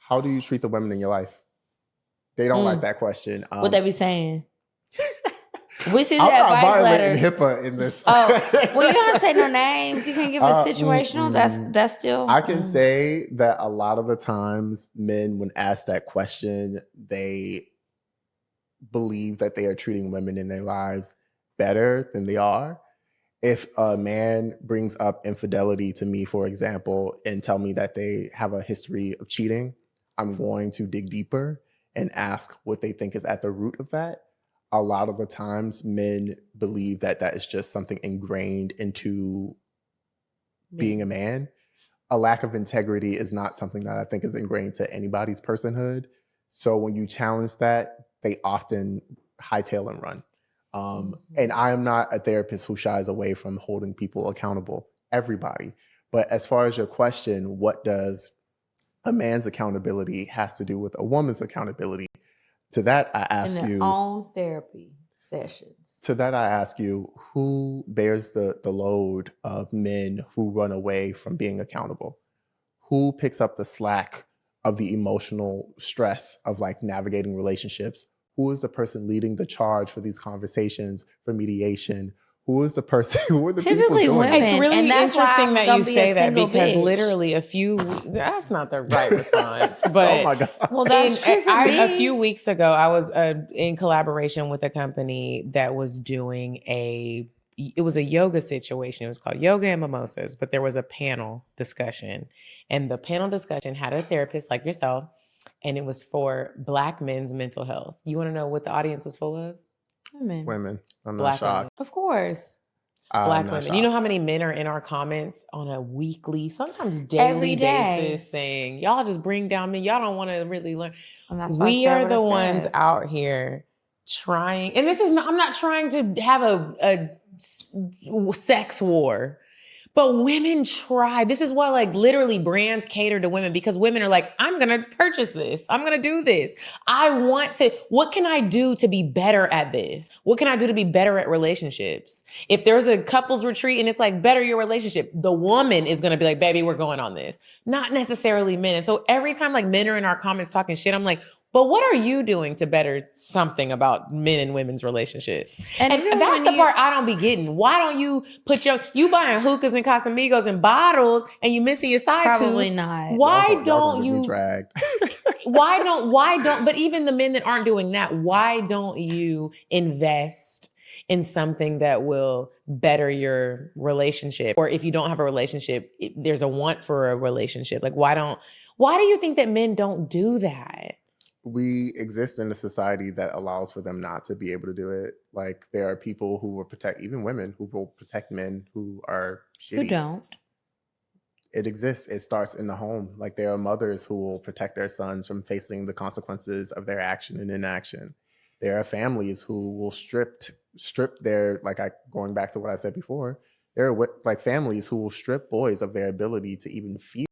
How do you treat the women in your life? They don't like that question. What they be saying? We see the I'm not advice violating letters. HIPAA in this. Well, you don't say no names. You can't give a situational. That's still. I can say that a lot of the times men, when asked that question, they believe that they are treating women in their lives better than they are. If a man brings up infidelity to me, for example, and tell me that they have a history of cheating, I'm going to dig deeper and ask what they think is at the root of that. A lot of the times men believe that that is just something ingrained into being a man. A lack of integrity is not something that I think is ingrained to anybody's personhood. So when you challenge that, they often hightail and run. And I am not a therapist who shies away from holding people accountable, everybody. But as far as your question, what does a man's accountability has to do with a woman's accountability? To that, I ask you. Own therapy sessions. To that, I ask you, who bears the load of men who run away from being accountable? Who picks up the slack of the emotional stress of like navigating relationships? Who is the person leading the charge for these conversations, for mediation? Who is the person? Who are the Typically people doing women. it? It's really interesting that you say that because bitch. literally that's not the right response. But oh my God. Well, that's true for me. A few weeks ago, I was in collaboration with a company that was doing it was a yoga situation. It was called Yoga and Mimosas, but there was a panel discussion. And the panel discussion had a therapist like yourself, and it was for Black men's mental health. You want to know what the audience was full of? Women. I'm Black not shocked. women. Of course. Black women. You know how many men are in our comments on a weekly, sometimes daily basis saying, y'all just bring down men. Y'all don't want to really learn. We are the ones out here trying. And this is not, I'm not trying to have a sex war. But women try. This is why like literally brands cater to women because women are like, I'm going to purchase this. I'm going to do this. What can I do to be better at this? What can I do to be better at relationships? If there's a couples retreat and it's like better your relationship, the woman is going to be like, baby, we're going on this. Not necessarily men. And so every time like men are in our comments talking shit, I'm like, but what are you doing to better something about men and women's relationships? And that's the part I don't be getting. Why don't you put you buying hookahs and Casamigos and bottles and you missing your side tooth? Probably not. Why don't you dragged? why don't, but even the men that aren't doing that, why don't you invest in something that will better your relationship? Or if you don't have a relationship, there's a want for a relationship. Like, why do you think that men don't do that? We exist in a society that allows for them not to be able to do it. Like there are people who will protect, even women who will protect men who are shitty. Who don't. It exists. It starts in the home. Like there are mothers who will protect their sons from facing the consequences of their action and inaction. There are families who will strip their, going back to what I said before, there are like families who will strip boys of their ability to even feel